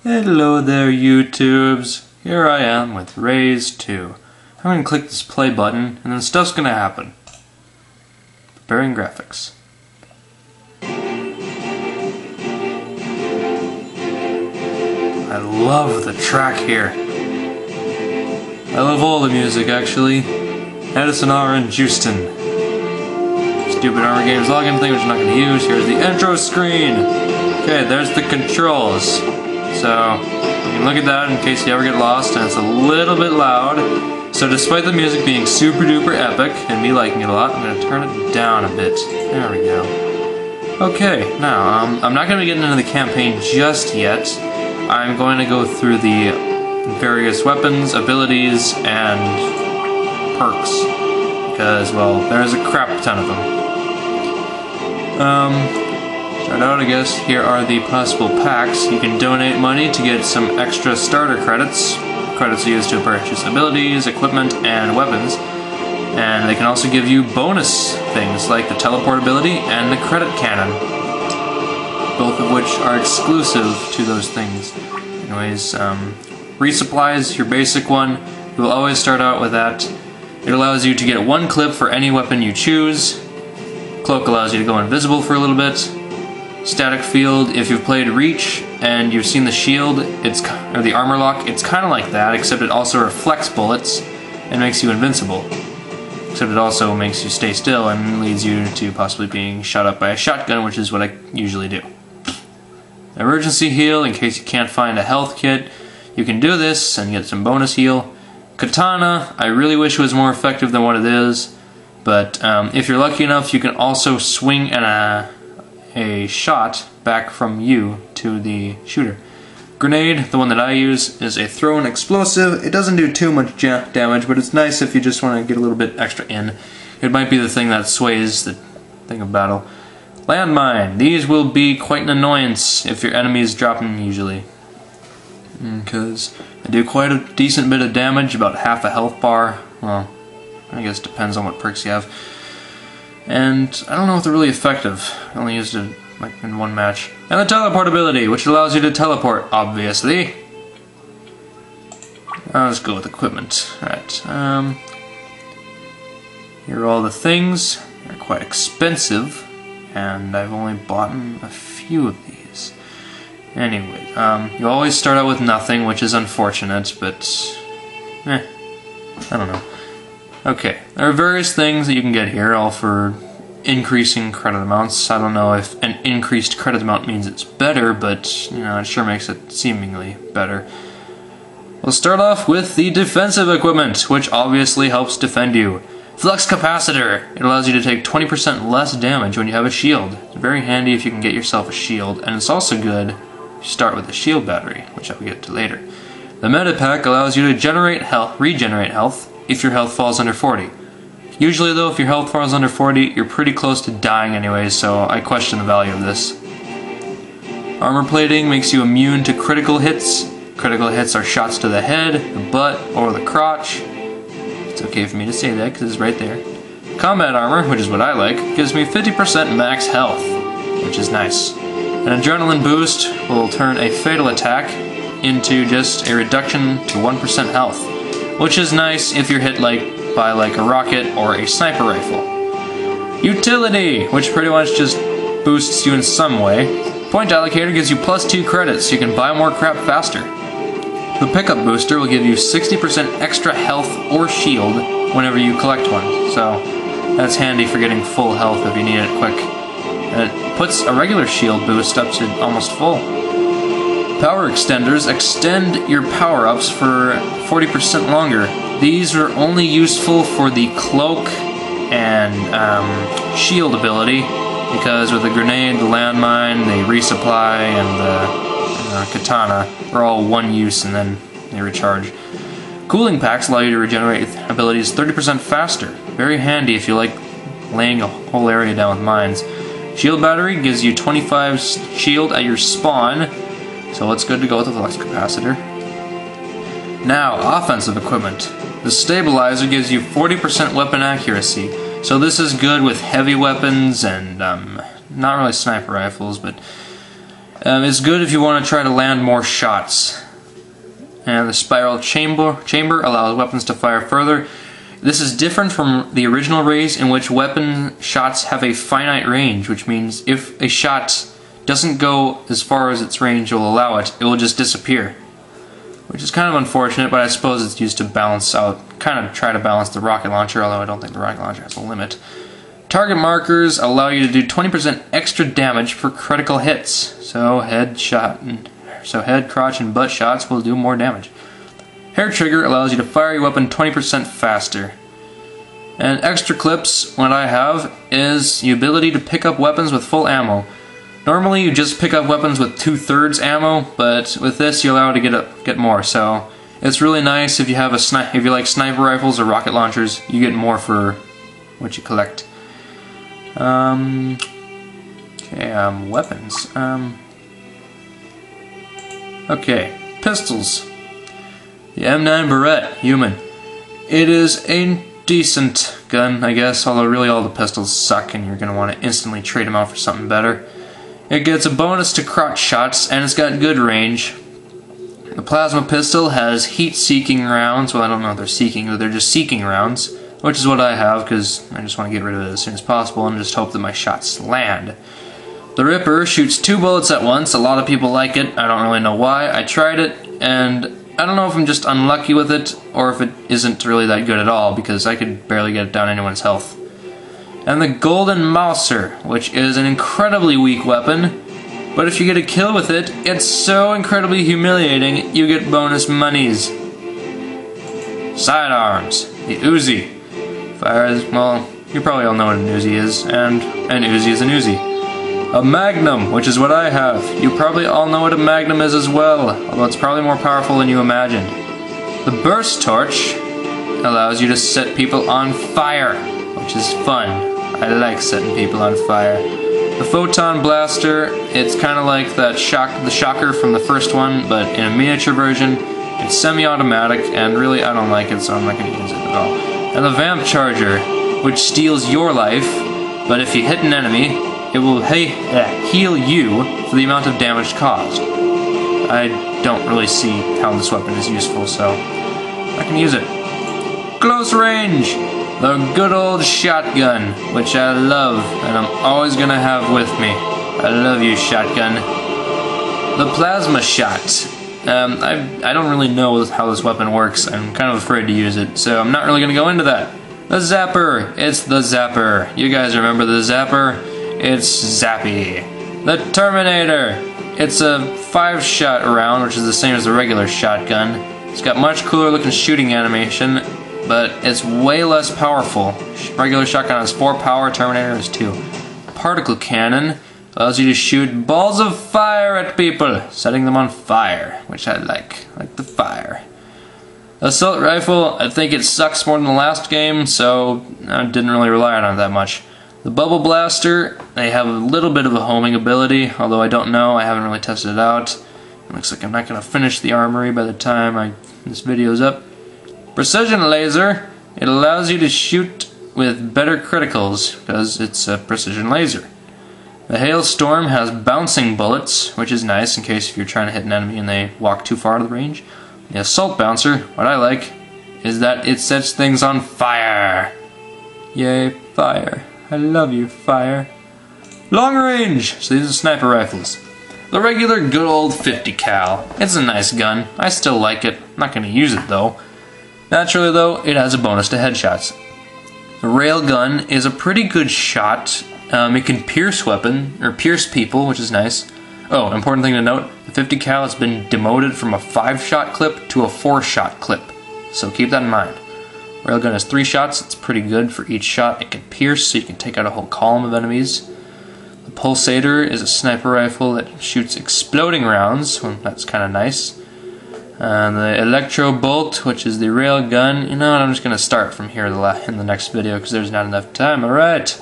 Hello there, YouTubes. Here I am with Raze 2. I'm going to click this play button and then stuff's going to happen. Preparing graphics. I love the track here. I love all the music actually. Addison R and Houston. Stupid Armory Games login thing which I'm not going to use. Here's the intro screen. Okay, there's the controls. So, you can look at that in case you ever get lost, and it's a little bit loud. So despite the music being super duper epic, and me liking it a lot, I'm going to turn it down a bit. There we go. Okay, now, I'm not going to be getting into the campaign just yet. I'm going to go through the various weapons, abilities, and perks. Because, well, there's a crap ton of them. Start out, I guess. Here are the possible packs. You can donate money to get some extra starter credits. Credits are used to purchase abilities, equipment, and weapons. And they can also give you bonus things like the teleport ability and the credit cannon. Both of which are exclusive to those things. Anyways, resupply is your basic one. You will always start out with that. It allows you to get one clip for any weapon you choose. Cloak allows you to go invisible for a little bit. Static field, if you've played Reach and you've seen the shield, or the armor lock, it's kind of like that, except it also reflects bullets and makes you invincible. Except it also makes you stay still and leads you to possibly being shot up by a shotgun, which is what I usually do. Emergency heal, in case you can't find a health kit, you can do this and get some bonus heal. Katana, I really wish it was more effective than what it is, but if you're lucky enough, you can also swing a shot back from you to the shooter. Grenade, the one that I use, is a thrown explosive. It doesn't do too much damage, but it's nice if you just want to get a little bit extra in. It might be the thing that sways the thing of battle. Landmine, these will be quite an annoyance if your enemies drop them usually. Because I do quite a decent bit of damage, about half a health bar. Well, I guess it depends on what perks you have. And I don't know if they're really effective. I only used it like in one match. And the teleport ability, which allows you to teleport, obviously. Let's go with equipment. Alright. Here are all the things. They're quite expensive, and I've only bought a few of these. Anyway, you always start out with nothing, which is unfortunate, but I don't know. Okay, there are various things that you can get here, all for increasing credit amounts. I don't know if an increased credit amount means it's better, but, you know, it sure makes it seemingly better. We'll start off with the defensive equipment, which obviously helps defend you. Flux Capacitor. It allows you to take 20% less damage when you have a shield. It's very handy if you can get yourself a shield, and it's also good if you start with a shield battery, which I'll get to later. The Meta Pack allows you to regenerate health, if your health falls under 40. Usually though, if your health falls under 40, you're pretty close to dying anyways, so I question the value of this. Armor plating makes you immune to critical hits. Critical hits are shots to the head, the butt, or the crotch. It's okay for me to say that because it's right there. Combat armor, which is what I like, gives me 50% max health, which is nice. An adrenaline boost will turn a fatal attack into just a reduction to 1% health. Which is nice if you're hit by a rocket or a sniper rifle. Utility, which pretty much just boosts you in some way. Point allocator gives you +2 credits, so you can buy more crap faster. The pickup booster will give you 60% extra health or shield whenever you collect one, so that's handy for getting full health if you need it quick. And it puts a regular shield boost up to almost full. Power extenders extend your power-ups for 40% longer. These are only useful for the cloak and shield ability, because with the grenade, the landmine, the resupply, and the katana are all one use and then they recharge. Cooling packs allow you to regenerate abilities 30% faster. Very handy if you like laying a whole area down with mines. Shield battery gives you 25 shield at your spawn. So it's good to go with the flux capacitor. Now, offensive equipment. The stabilizer gives you 40% weapon accuracy. So this is good with heavy weapons and not really sniper rifles, but It's good if you want to try to land more shots. And the spiral chamber allows weapons to fire further. This is different from the original Raze, in which weapon shots have a finite range, which means if a shot doesn't go as far as its range will allow it, it will just disappear. Which is kind of unfortunate, but I suppose it's used to balance out, kind of try to balance the rocket launcher, although I don't think the rocket launcher has a limit. Target markers allow you to do 20% extra damage for critical hits. So head, crotch, and butt shots will do more damage. Hair trigger allows you to fire your weapon 20% faster. And extra clips, what I have, is the ability to pick up weapons with full ammo. Normally you just pick up weapons with 2/3 ammo, but with this you're allowed to get more. So it's really nice if you have if you like sniper rifles or rocket launchers, you get more for what you collect. Weapons. Okay, pistols. The M9 Barrett, human. It is a decent gun, I guess, although really all the pistols suck and you're going to want to instantly trade them out for something better. It gets a bonus to crotch shots, and it's got good range. The plasma pistol has heat-seeking rounds. Well, I don't know if they're seeking, but they're just seeking rounds, which is what I have because I just want to get rid of it as soon as possible and just hope that my shots land. The Ripper shoots 2 bullets at once. A lot of people like it. I don't really know why. I tried it, and I don't know if I'm just unlucky with it or if it isn't really that good at all, because I could barely get it down anyone's health. And the Golden Mauser, which is an incredibly weak weapon, but if you get a kill with it, it's so incredibly humiliating, you get bonus monies. Sidearms. The Uzi. Fires, well, you probably all know what an Uzi is, and an Uzi is an Uzi. A Magnum, which is what I have. You probably all know what a Magnum is as well, although it's probably more powerful than you imagined. The Burst Torch allows you to set people on fire, which is fun. I like setting people on fire. The Photon Blaster, it's kind of like the shocker from the first one, but in a miniature version. It's semi-automatic, and really I don't like it, so I'm not going to use it at all. And the Vamp Charger, which steals your life, but if you hit an enemy, it will heal you for the amount of damage caused. I don't really see how this weapon is useful, so I can use it. Close range! The good old shotgun, which I love, and I'm always gonna have with me. I love you, shotgun. The plasma shot. I don't really know how this weapon works. I'm kind of afraid to use it, so I'm not really gonna go into that. The Zapper. It's the Zapper. You guys remember the Zapper? It's Zappy. The Terminator. It's a 5-shot round, which is the same as the regular shotgun. It's got much cooler looking shooting animation, but it's way less powerful. Regular shotgun has 4 power, Terminator has 2. Particle cannon allows you to shoot balls of fire at people, setting them on fire, which I like the fire. Assault rifle, I think it sucks more than the last game, so I didn't really rely on it that much. The Bubble Blaster, they have a little bit of a homing ability, although I don't know, I haven't really tested it out. It looks like I'm not going to finish the Armory by the time this video's up. Precision laser, it allows you to shoot with better criticals, because it's a precision laser. The Hailstorm has bouncing bullets, which is nice in case if you're trying to hit an enemy and they walk too far to the range. The Assault Bouncer, what I like, is that it sets things on fire. Yay, fire. I love you, fire. Long range, so these are sniper rifles. The regular good old 50 cal. It's a nice gun. I still like it. I'm not going to use it though. Naturally though, it has a bonus to headshots. The railgun is a pretty good shot. It can pierce people, which is nice. Oh, important thing to note, the 50 cal has been demoted from a 5-shot clip to a 4-shot clip. So keep that in mind. Railgun has 3 shots, it's pretty good for each shot. It can pierce, so you can take out a whole column of enemies. The Pulsator is a sniper rifle that shoots exploding rounds, well, that's kind of nice. And the Electro Bolt, which is the railgun, you know what, I'm just going to start from here in the next video because there's not enough time, alright.